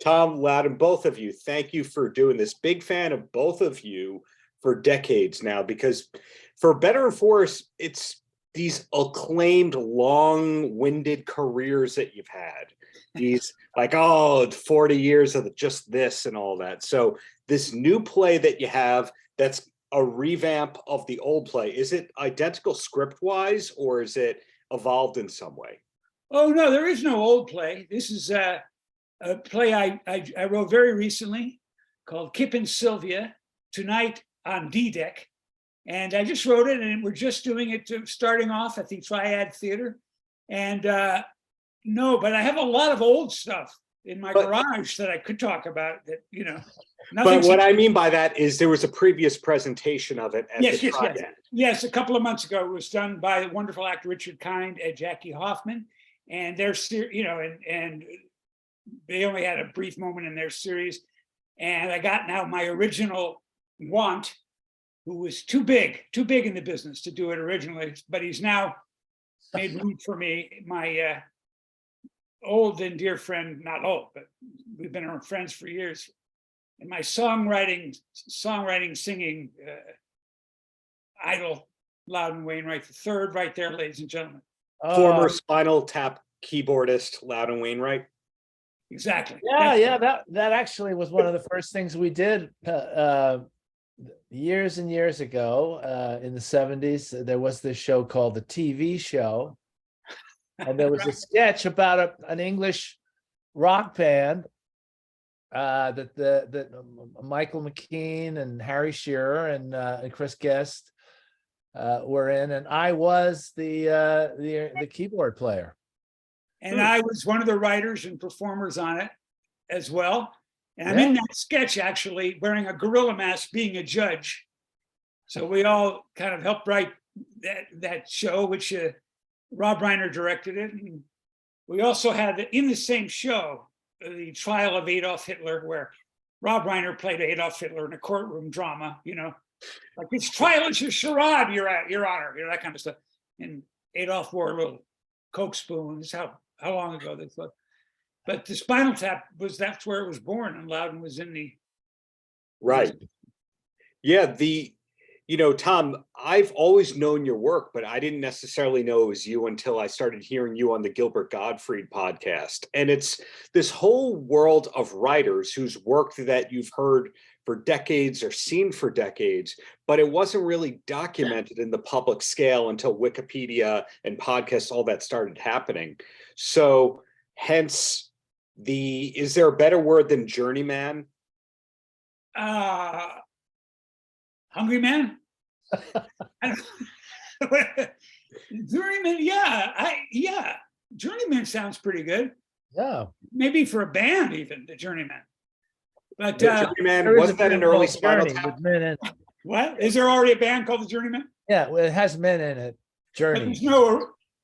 Tom, Loudon, both of you, thank you for doing this. Big fan of both of you for decades now, because for better or for worse, it's these acclaimed, long-winded careers that you've had. These like, 40 years of just this and all that. So this new play that you have, that's a revamp of the old play. Is it identical script-wise, or is it evolved in some way? Oh, no, there is no old play. This is a play I wrote very recently called Kip and Sylvia, Tonight on D-Deck. And I just wrote it, and we're just doing it starting off at the Triad Theater. And no, but I have a lot of old stuff in my garage that I could talk about that, you know. But what I mean by that is there was a previous presentation of it at the Triad. Yes, a couple of months ago. It was done by the wonderful actor Richard Kind and Jackie Hoffman. And they're, you know, and they only had a brief moment in their series. And I got now my original Want, who was too big in the business to do it originally, but he's now made room for me. My old and dear friend, not old, but we've been our friends for years. And my songwriting, singing idol, Loudon Wainwright III, right there, ladies and gentlemen. Former Spinal Tap keyboardist, Loudon Wainwright. Exactly. Yeah, that actually was one of the first things we did years and years ago in the 70s. There was this show called The TV Show, and there was a sketch about an English rock band that Michael McKean and Harry Shearer and Chris Guest were in, and I was the keyboard player. And I was one of the writers and performers on it as well. And I'm in that sketch actually wearing a gorilla mask, being a judge. So we all kind of helped write that show, which Rob Reiner directed it. And we also had in the same show, the trial of Adolf Hitler, where Rob Reiner played Adolf Hitler in a courtroom drama, you know, like this trial is a charade, Your Honor, you know, that kind of stuff. And Adolf wore a little Coke spoon. This is how long ago this was. But the Spinal Tap that's where it was born, and Loudon was in the right. Yeah, you know, Tom, I've always known your work, but I didn't necessarily know it was you until I started hearing you on the Gilbert Gottfried podcast. And it's this whole world of writers whose work that you've heard for decades or seen for decades, but it wasn't really documented in the public scale until Wikipedia and podcasts, all that started happening. So hence is there a better word than journeyman? Hungry man? Journeyman, yeah. Journeyman sounds pretty good. Yeah. Maybe for a band even, the Journeyman. But Journeyman, wasn't that an early Spinal Tap? What? Is there already a band called the Journeyman? Yeah, well, it has men in it. Journey.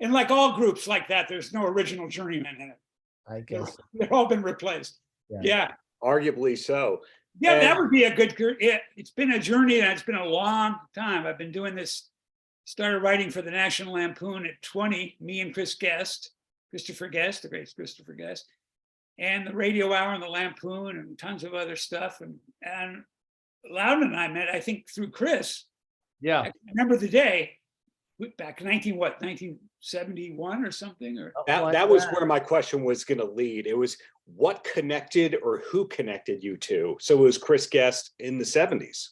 And like all groups like that, there's no original Journeyman in it. I guess they've all been replaced. Yeah. Arguably so. Yeah, that would be a good. It's been a journey, and it's been a long time. I've been doing this. Started writing for the National Lampoon at 20. Me and Christopher Guest, the great Christopher Guest, and the Radio Hour and the Lampoon, and tons of other stuff. And Loudon and I met, I think, through Chris. Yeah, I remember the day back 1971 or something, or that was where my question was going to lead. It was what connected or who connected you two. So it was Chris Guest in the 70s.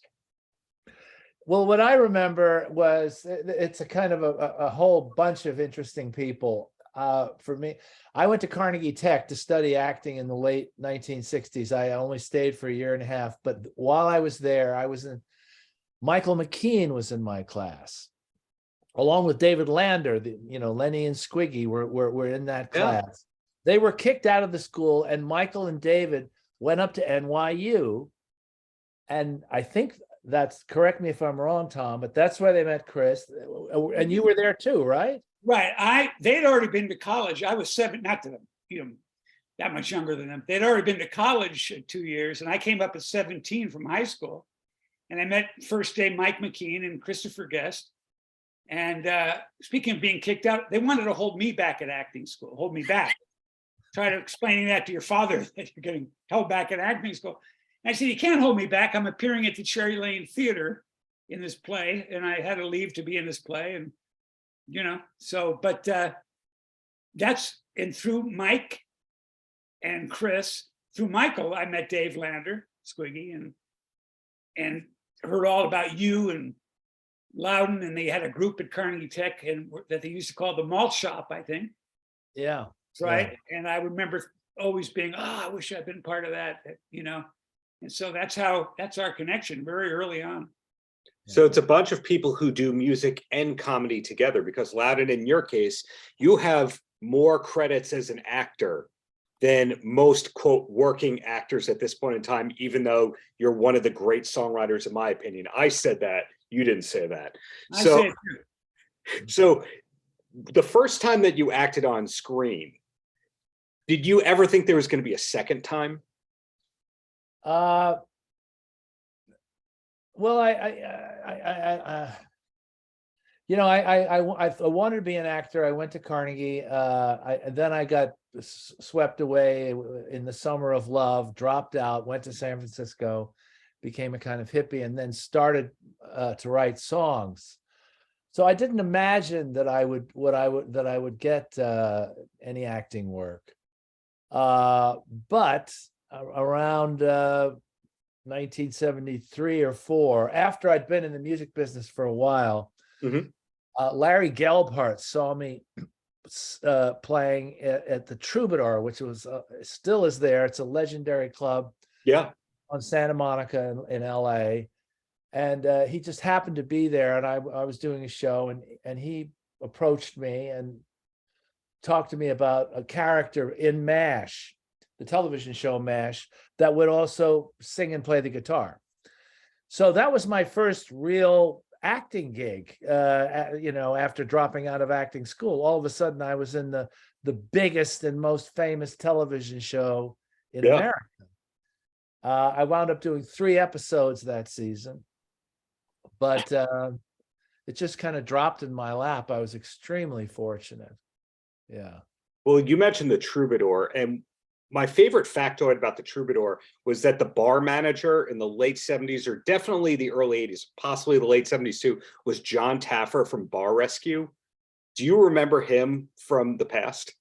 Well, what I remember was it's a kind of a whole bunch of interesting people. For me, I went to Carnegie Tech to study acting in the late 1960s. I only stayed for a year and a half, but while I was there, Michael McKean was in my class, along with David Lander. Lenny and Squiggy were in that class. Yeah. They were kicked out of the school, and Michael and David went up to NYU. And I think correct me if I'm wrong, Tom, but that's where they met Chris. And you were there too, right? Right. They'd already been to college. I was 7, not to them, that much younger than them. They'd already been to college 2 years, and I came up at 17 from high school. And I met first day Mike McKean and Christopher Guest. And speaking of being kicked out, they wanted to hold me back at acting school, hold me back. try to explaining that to your father that you're getting held back at acting school. And I said, you can't hold me back. I'm appearing at the Cherry Lane Theater in this play, and I had to leave to be in this play. And, so, but and through Mike and Chris, through Michael, I met Dave Lander, Squiggy, and heard all about you and Loudon, and they had a group at Carnegie Tech and that they used to call the Malt Shop, I think. Yeah. Right. Yeah. And I remember always being, I wish I'd been part of that, And so that's our connection very early on. So it's a bunch of people who do music and comedy together, because Loudon, in your case, you have more credits as an actor than most, quote, working actors at this point in time, even though you're one of the great songwriters, in my opinion. I said that, you didn't say that. So the first time that you acted on screen, did you ever think there was going to be a second time? Well, I wanted to be an actor. I went to Carnegie. Then I got swept away in the summer of love, dropped out, went to San Francisco, became a kind of hippie, and then started to write songs. So I didn't imagine that I would get any acting work. But around 1973 or 4, after I'd been in the music business for a while, Larry Gelbart saw me playing at the Troubadour, which was still is there. It's a legendary club. Yeah. On Santa Monica in LA. And he just happened to be there, and I was doing a show, and he approached me and talked to me about a character in MASH, the television show MASH, that would also sing and play the guitar. So that was my first real acting gig, after dropping out of acting school. All of a sudden I was in the biggest and most famous television show in America. I wound up doing 3 episodes that season, but it just kind of dropped in my lap. I was extremely fortunate. Yeah. Well, you mentioned the Troubadour, and my favorite factoid about the Troubadour was that the bar manager in the late 70s, or definitely the early 80s, possibly the late 70s too, was John Taffer from Bar Rescue. Do you remember him from the past?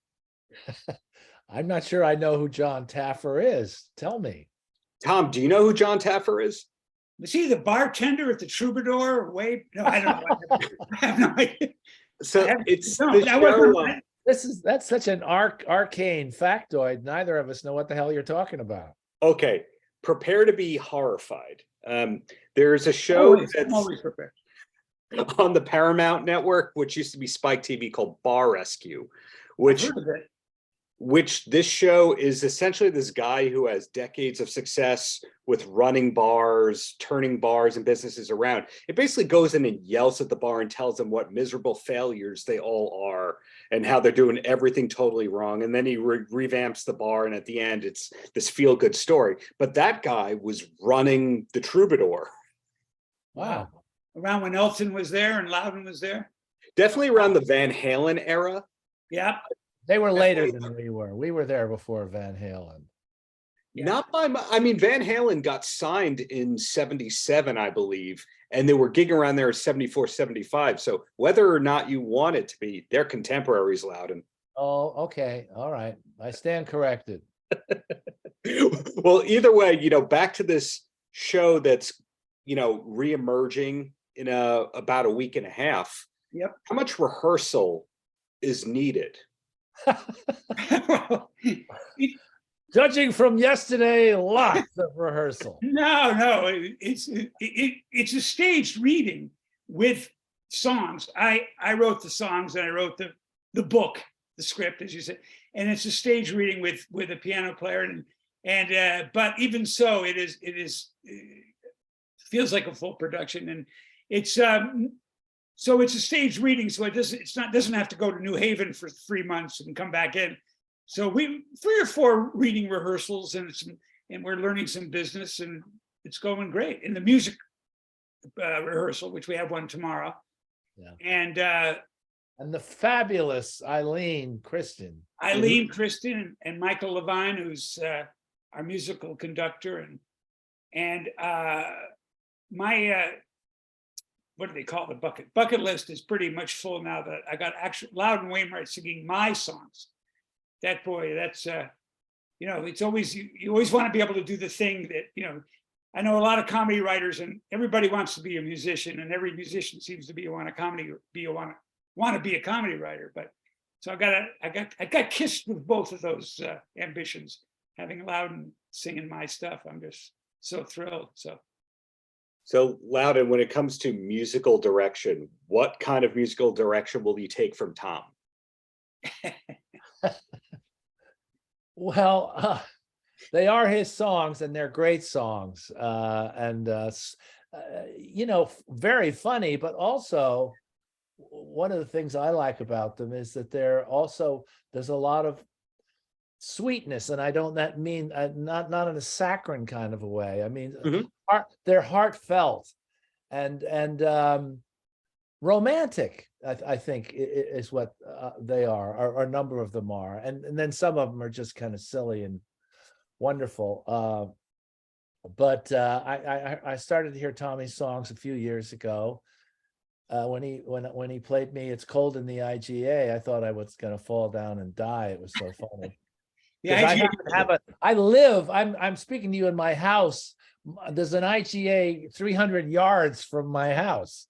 I'm not sure I know who John Taffer is. Tell me. Tom, do you know who John Taffer is? Was he the bartender at the Troubadour? No, I don't know. I have no idea. So it's the show. That's such an arcane factoid. Neither of us know what the hell you're talking about. Okay, prepare to be horrified. There's a show that's always prepared on the Paramount Network, which used to be Spike TV, called Bar Rescue, which this show is essentially this guy who has decades of success with running bars, turning bars and businesses around. It basically goes in and yells at the bar and tells them what miserable failures they all are and how they're doing everything totally wrong. And then he revamps the bar, and at the end, it's this feel-good story. But that guy was running the Troubadour. Wow. Around when Elton was there and Loudon was there? Definitely around the Van Halen era. Yeah. They were later than we were. We were there before Van Halen. Yeah. Not by much. I mean, Van Halen got signed in 77, I believe, and they were gigging around there at 74, 75. So whether or not you want it to be, they're contemporaries, Loudon. Oh, okay. All right. I stand corrected. Well, either way, back to this show that's, reemerging in about a week and a half. Yep. How much rehearsal is needed? Judging from yesterday, lots of rehearsal. No, it's a staged reading with songs. I wrote the songs, and I wrote the book, the script, as you said, and it's a stage reading with a piano player, and but even so, it feels like a full production, and it's so it's a staged reading, so it doesn't have to go to New Haven for 3 months and come back in. So 3 or 4 reading rehearsals, and we're learning some business, and it's going great. In the music rehearsal, which we have one tomorrow, and And the fabulous Eileen Kristen. Eileen Kristen and Michael Levine, who's our musical conductor, and my what do they call the bucket list is pretty much full now that I got actually Loudon Wainwright singing my songs. That boy, that's you know, it's always you always want to be able to do the thing that, you know, I know a lot of comedy writers and everybody wants to be a musician, and every musician seems to want to be a comedy writer. But so I got kissed with both of those ambitions, having Loudon singing my stuff. I'm just so thrilled. So Loudon, when it comes to musical direction, what kind of musical direction will you take from Tom? Well, they are his songs, and they're great songs, you know, very funny. But also, one of the things I like about them is that there's a lot of sweetness, and I don't that mean not in a saccharine kind of a way. I mean, they're heartfelt and romantic. I think is what they are, or a number of them are, and then some of them are just kind of silly and wonderful. But I started to hear Tommy's songs a few years ago. When he played me "It's Cold in the IGA," I thought I was going to fall down and die. It was so funny. I'm speaking to you in my house. There's an IGA 300 yards from my house,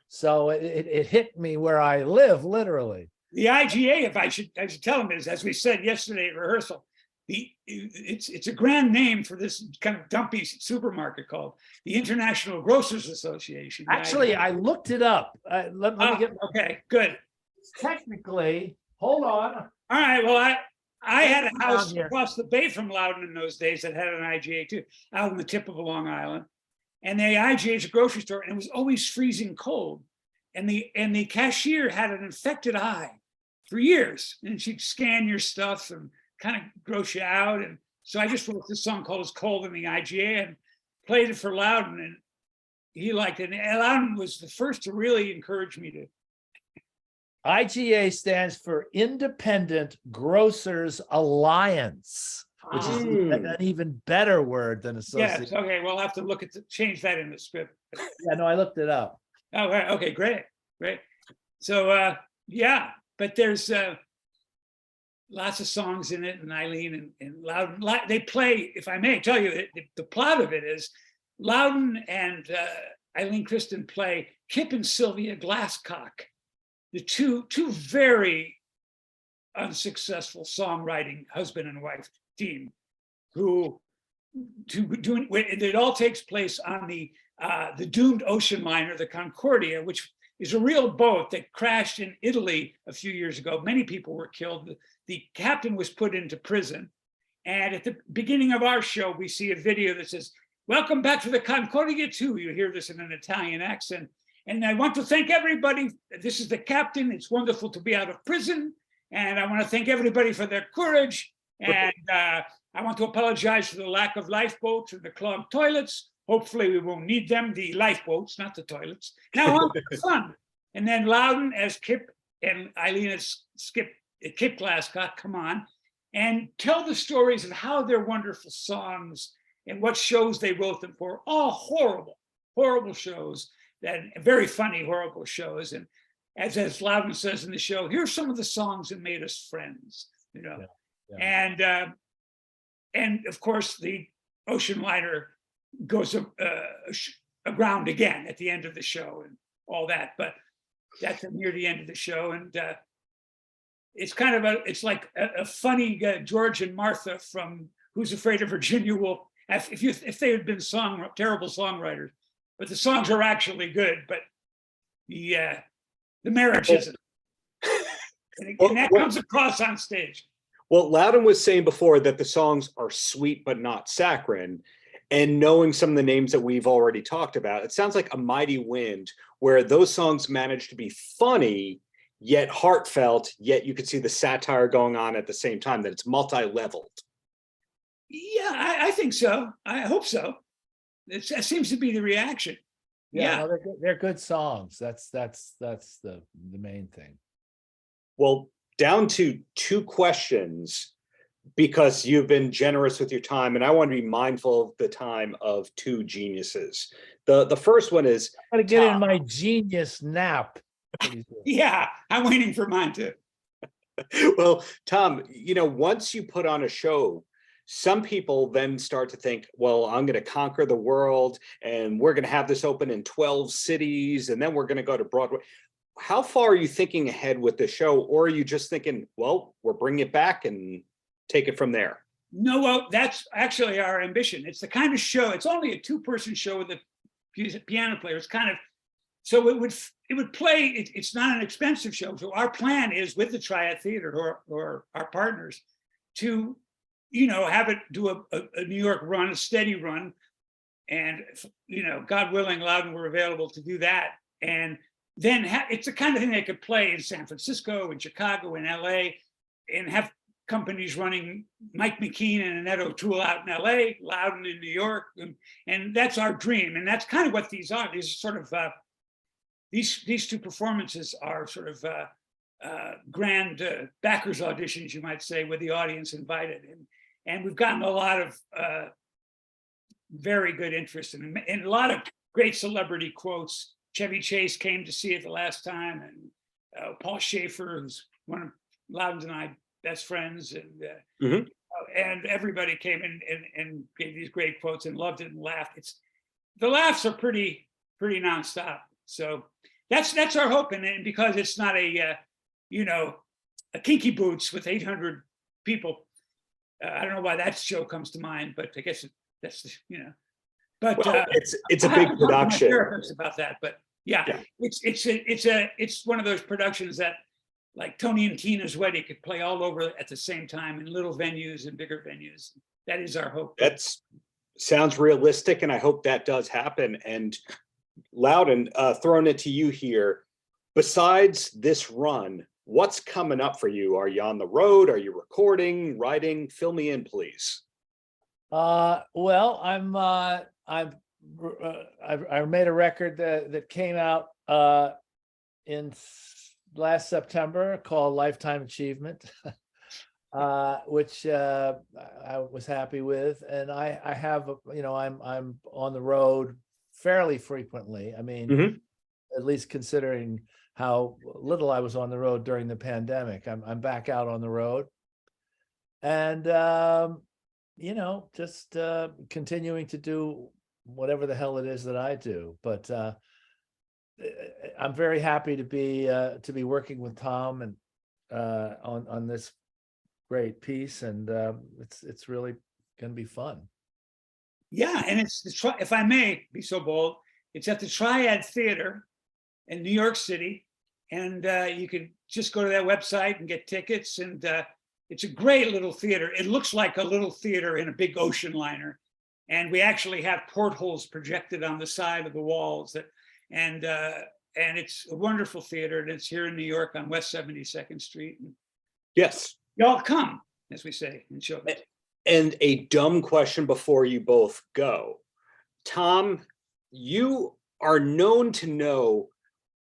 so it hit me where I live, literally. The IGA, I should tell them, is, as we said yesterday at rehearsal, it's a grand name for this kind of dumpy supermarket called the International Grocers Association. Actually, I looked it up. Let me get. Okay, good. Technically, hold on. All right. Well, I had a house across the bay from Loudon in those days that had an IGA too, out on the tip of Long Island. And the IGA is a grocery store, and it was always freezing cold. And the cashier had an infected eye for years, and she'd scan your stuff and kind of gross you out. And so I just wrote this song called "It's Cold in the IGA" and played it for Loudon, and he liked it. And Loudon was the first to really encourage me to. IGA stands for Independent Grocers Alliance, which is an even better word than association. Yes, okay, we'll have to change that in the script. Yeah, no, I looked it up. Oh, right. Okay, great. So, yeah, but there's lots of songs in it, and Eileen and Loudon. They play, if I may tell you, the plot of it is Loudon and Eileen Kristen play Kip and Sylvia Glasscock, the two very unsuccessful songwriting husband and wife team, it all takes place on the doomed ocean liner, the Concordia, which is a real boat that crashed in Italy a few years ago. Many people were killed. The captain was put into prison. And at the beginning of our show, we see a video that says, "Welcome back to the Concordia 2." You hear this in an Italian accent. And I want to thank everybody. This is the captain. It's wonderful to be out of prison. And I want to thank everybody for their courage. And I want to apologize for the lack of lifeboats and the clogged toilets. Hopefully we won't need them, the lifeboats, not the toilets. Now on to the fun. And then Loudon as Kip and Eileen as Kip Glasscock come on and tell the stories of how they're wonderful songs and what shows they wrote them for. All horrible, horrible shows. And very funny, horrible shows. And as Loudon says in the show, here's some of the songs that made us friends, you know. Yeah. And of course, the ocean liner goes aground again at the end of the show and all that. But that's near the end of the show. And it's kind of it's like a funny George and Martha from Who's Afraid of Virginia Woolf. If they had been terrible songwriters. But the songs are actually good, but the marriage isn't. And that comes across on stage. Well, Loudon was saying before that the songs are sweet but not saccharine. And knowing some of the names that we've already talked about, it sounds like A Mighty Wind, where those songs manage to be funny, yet heartfelt, yet you could see the satire going on at the same time, that it's multi-leveled. Yeah, I think so. I hope so. It seems to be the reaction. Yeah. No, they're good songs. That's the main thing. Well, down to 2 questions because you've been generous with your time, and I want to be mindful of the time of 2 geniuses. The first one is, I'm gonna get in my genius nap. pretty soon. Yeah, I'm waiting for mine too. well, Tom, once you put on a show, some people then start to think, well, I'm going to conquer the world and we're going to have this open in 12 cities and then we're going to go to Broadway. How far are you thinking ahead with the show? Or are you just thinking, well, we're bringing it back and take it from there? No, well, that's actually our ambition. It's the kind of show, it's only a 2-person show with a piano player. It's kind of, so it would play, it's not an expensive show. So our plan is with the Triad Theater or our partners to, have it do a New York run, a steady run. And, God willing, Loudon were available to do that. And then it's the kind of thing they could play in San Francisco, in Chicago, in LA, and have companies running Mike McKean and Annette O'Toole out in LA, Loudon in New York. And that's our dream. And that's kind of what these are. These sort of, these 2 performances are sort of grand backers auditions, you might say, with the audience invited. And we've gotten a lot of very good interest and a lot of great celebrity quotes. Chevy Chase came to see it the last time, and Paul Schaefer, who's one of Loudon's and I best friends, and everybody came in and gave these great quotes and loved it and laughed. The laughs are pretty nonstop. So that's our hope, and because it's not a Kinky Boots with 800 people. I don't know why that show comes to mind, but I guess that's But well, it's a big production. About that, but yeah. It's one of those productions that, like Tony and Tina's Wedding, could play all over at the same time in little venues and bigger venues. That is our hope. That sounds realistic, and I hope that does happen. And Loudon, throwing it to you here. Besides this run, what's coming up for you? Are you on the road? Are you recording, writing? Fill me in, please. Well, I made a record that came out in last September called Lifetime Achievement, which I was happy with, and I have I'm on the road fairly frequently. I mean, at least considering how little I was on the road during the pandemic, I'm back out on the road, and just continuing to do whatever the hell it is that I do. But I'm very happy to be working with Tom and on this great piece, and it's really going to be fun. Yeah, and it's if I may be so bold, it's at the Triad Theater in New York City, and you can just go to that website and get tickets. And it's a great little theater. It looks like a little theater in a big ocean liner, and we actually have portholes projected on the side of the walls. And it's a wonderful theater, and it's here in New York on West 72nd Street. Yes, y'all come, as we say in show. And a dumb question before you both go. Tom, you are known to know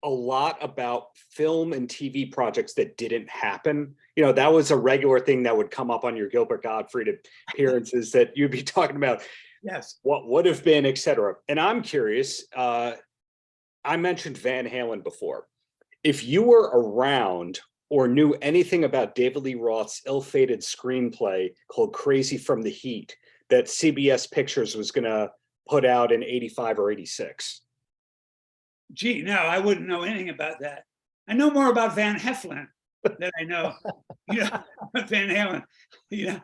a lot about film and TV projects that didn't happen. That was a regular thing that would come up on your Gilbert Gottfried appearances that you'd be talking about. Yes. What would have been, et cetera. And I'm curious, I mentioned Van Halen before. If you were around or knew anything about David Lee Roth's ill-fated screenplay called Crazy from the Heat that CBS Pictures was going to put out in 85 or 86. Gee, no, I wouldn't know anything about that. I know more about Van Heflin than I know, Van Halen.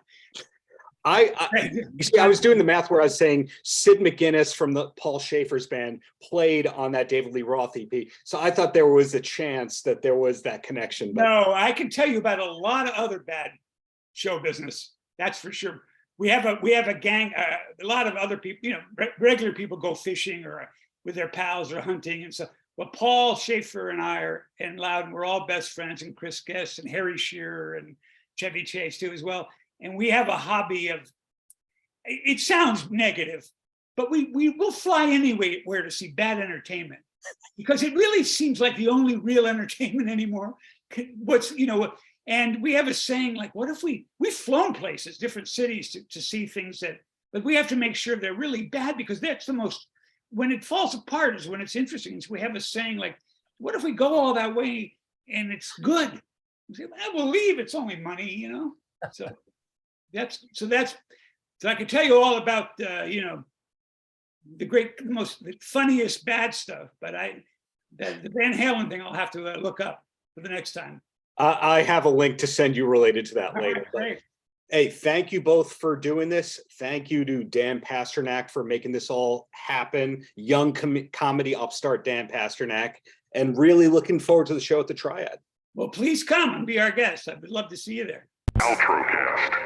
I was doing the math where I was saying Sid McGuinness from the Paul Schaefer's band played on that David Lee Roth EP. So I thought there was a chance that there was that connection. But no, I can tell you about a lot of other bad show business. That's for sure. We have a gang, a lot of other people, regular people go fishing or with their pals or hunting. And so, well, Paul Schaefer and I and Loudon, we're all best friends, and Chris Guest and Harry Shearer and Chevy Chase too as well. And we have a hobby of, it sounds negative, but we will fly anywhere to see bad entertainment, because it really seems like the only real entertainment anymore what's, and we have a saying like, what if we've flown places, different cities to see things that, but we have to make sure they're really bad, because that's the most, when it falls apart is when it's interesting. So we have a saying like, what if we go all that way and it's good? We say, well, we'll leave, it's only money, So so I could tell you all about, the funniest bad stuff, but the Van Halen thing I'll have to look up for the next time. I have a link to send you related to that later. Great. Hey, thank you both for doing this. Thank you to Dan Pasternak for making this all happen. Young comedy upstart Dan Pasternak, and really looking forward to the show at the Triad. Well, please come and be our guest. I would love to see you there. Paltrocast.